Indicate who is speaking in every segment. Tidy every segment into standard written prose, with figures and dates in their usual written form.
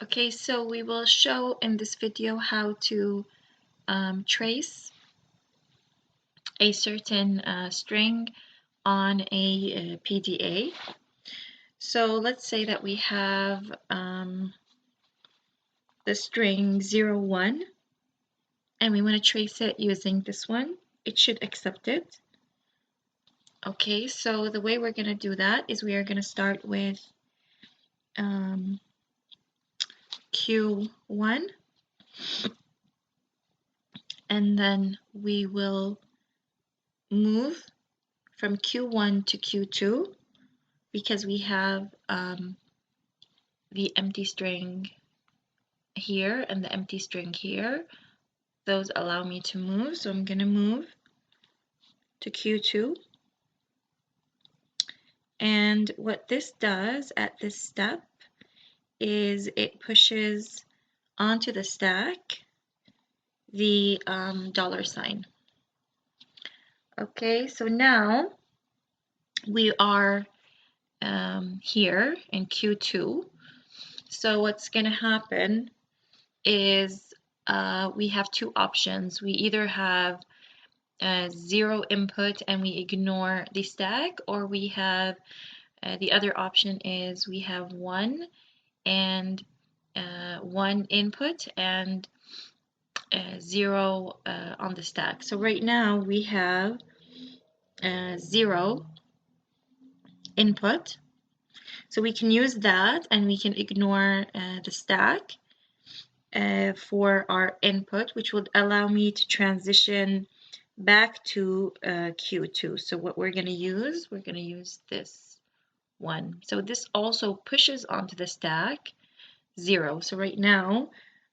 Speaker 1: Okay, so we will show in this video how to trace a certain string on a PDA. So let's say that we have the string 0, 1, and we want to trace it using this one. It should accept it. Okay, so the way we're going to do that is we are going to start with Q1, and then we will move from Q1 to Q2 because we have the empty string here and the empty string here. Those allow me to move, so I'm going to move to Q2. And what this does at this step is it pushes onto the stack the $sign. Okay, so now we are here in Q2. So what's going to happen is we have two options. We either have 0 input and we ignore the stack, or we have the other option is we have 1 and 1 input and 0 on the stack. So right now we have 0 input. So we can use that and we can ignore the stack for our input, which would allow me to transition back to Q2. So what we're going to use this one. So this also pushes onto the stack 0. So right now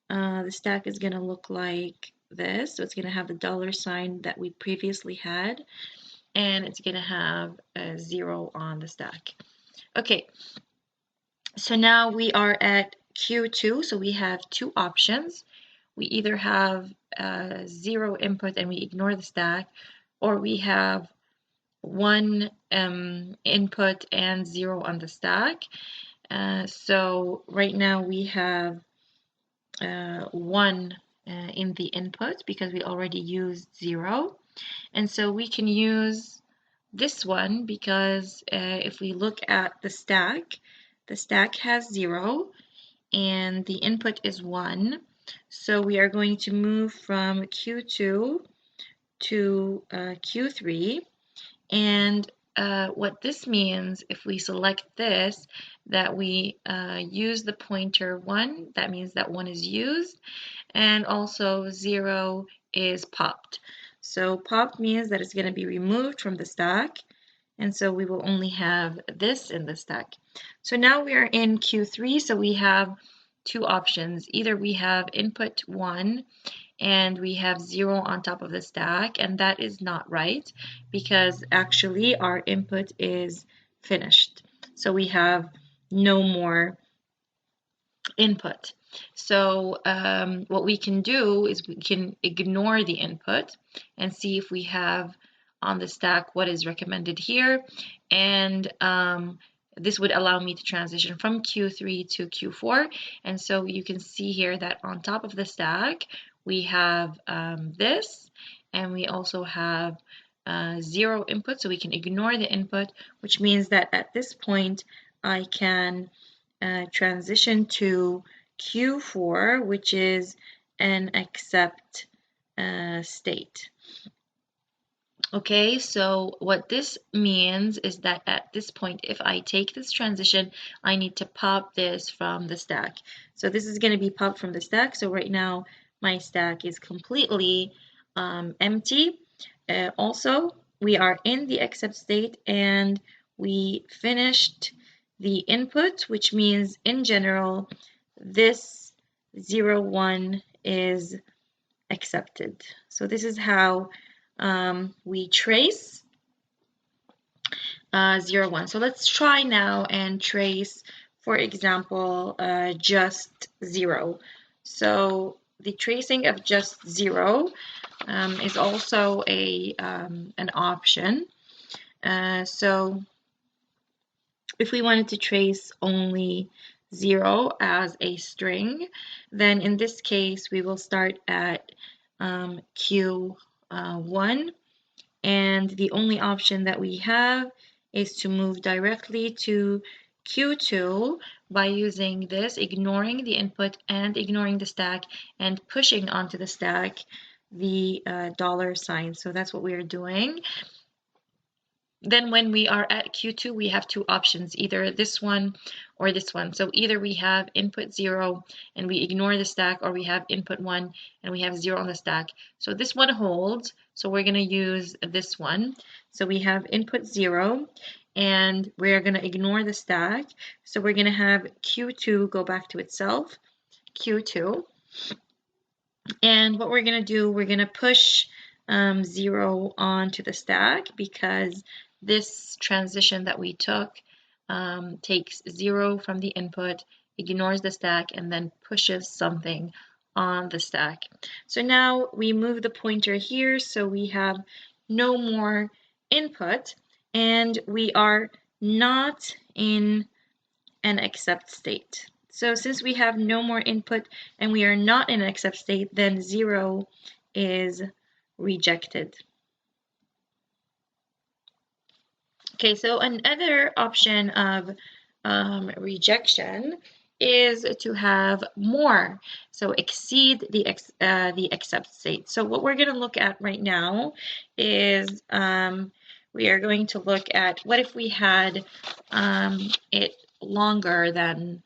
Speaker 1: the stack is going to look like this. So it's going to have the $sign that we previously had, and it's going to have a 0 on the stack. Okay, so now we are at Q2, so we have two options. We either have 0 input and we ignore the stack, or we have 1 input and 0 on the stack. So right now we have 1 in the input because we already used 0. And so we can use this one because if we look at the stack has 0 and the input is 1. So we are going to move from Q2 to Q3. And what this means, if we select this, that we use the pointer 1, that means that 1 is used, and also 0 is popped. So pop means that it's going to be removed from the stack, and so we will only have this in the stack. So now we are in Q3, so we have two options. Either we have input 1 and we have 0 on top of the stack, and that is not right because actually our input is finished. So we have no more input. So what we can do is we can ignore the input and see if we have on the stack what is recommended here, and this would allow me to transition from Q3 to Q4. And so you can see here that on top of the stack we have this, and we also have 0 input, so we can ignore the input, which means that at this point I can transition to Q4, which is an accept state. Okay, so what this means is that at this point, if I take this transition, I need to pop this from the stack. So this is going to be popped from the stack. So right now, my stack is completely empty. Also, we are in the accept state and we finished the input, which means in general, this 0, 1 is accepted. So this is how we trace 0, 1. So let's try now and trace, for example, just 0. So the tracing of just 0 is also an option. So if we wanted to trace only 0 as a string, then in this case we will start at Q1, and the only option that we have is to move directly to Q2 by using this, ignoring the input and ignoring the stack and pushing onto the stack the dollar sign. So that's what we are doing. Then when we are at Q2, we have two options, either this one or this one. So either we have input 0 and we ignore the stack, or we have input 1 and we have 0 on the stack. So this one holds, so we're going to use this one. So we have input 0 and we're going to ignore the stack. So we're going to have Q2 go back to itself, Q2. And what we're going to do, we're going to push 0 onto the stack, because this transition that we took takes 0 from the input, ignores the stack, and then pushes something on the stack. So now we move the pointer here, so we have no more input, and we are not in an accept state. So since we have no more input and we are not in an accept state, then 0 is rejected. Okay, so another option of rejection is to have more, so exceed the accept state. So what we're going to look at right now is we are going to look at what if we had it longer than,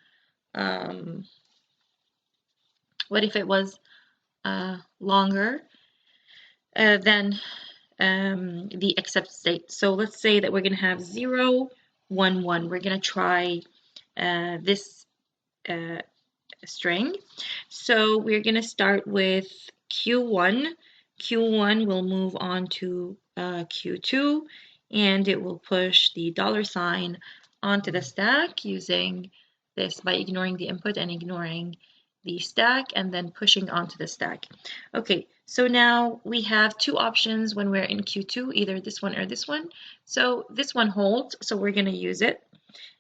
Speaker 1: what if it was longer than the accept state. So let's say that we're going to have 0, 1, 1. We're going to try this string. So we're going to start with Q1. Q1 will move on to Q2, and it will push the dollar sign onto the stack using this by ignoring the input and ignoring the stack, and then pushing onto the stack. Okay, so now we have two options when we're in Q2, either this one or this one. So this one holds, so we're going to use it.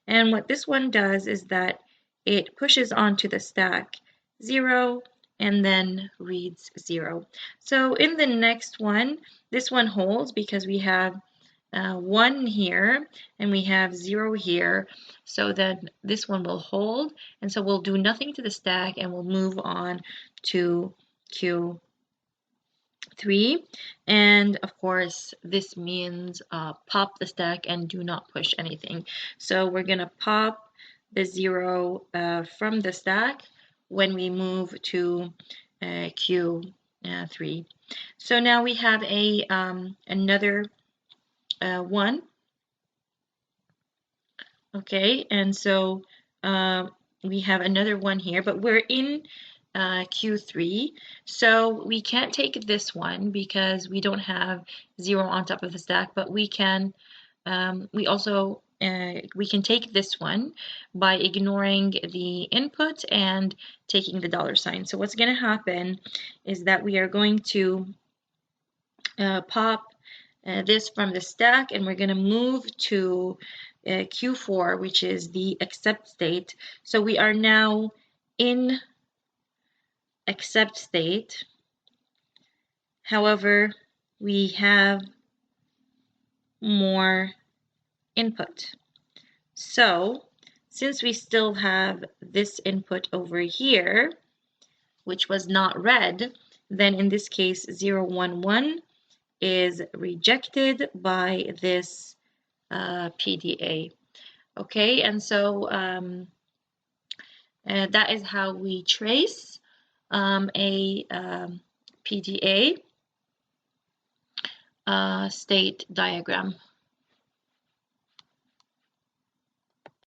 Speaker 1: And what this one does is that it pushes onto the stack 0 and then reads 0. So in the next one, this one holds because we have 1 here and we have 0 here. So then this one will hold, and so we'll do nothing to the stack and we'll move on to Q3. And of course, this means pop the stack and do not push anything. So we're going to pop the 0 from the stack when we move to Q3. So now we have a another 1. Okay, and so we have another 1 here, but we're in Q3, so we can't take this one because we don't have 0 on top of the stack, but we can we can take this one by ignoring the input and taking the dollar sign. So what's going to happen is that we are going to pop this from the stack, and we're going to move to Q4, which is the accept state. So we are now in accept state. However, we have more input. So since we still have this input over here, which was not read, then in this case 0, 1, 1 is rejected by this PDA. Okay, and so that is how we trace a PDA state diagram.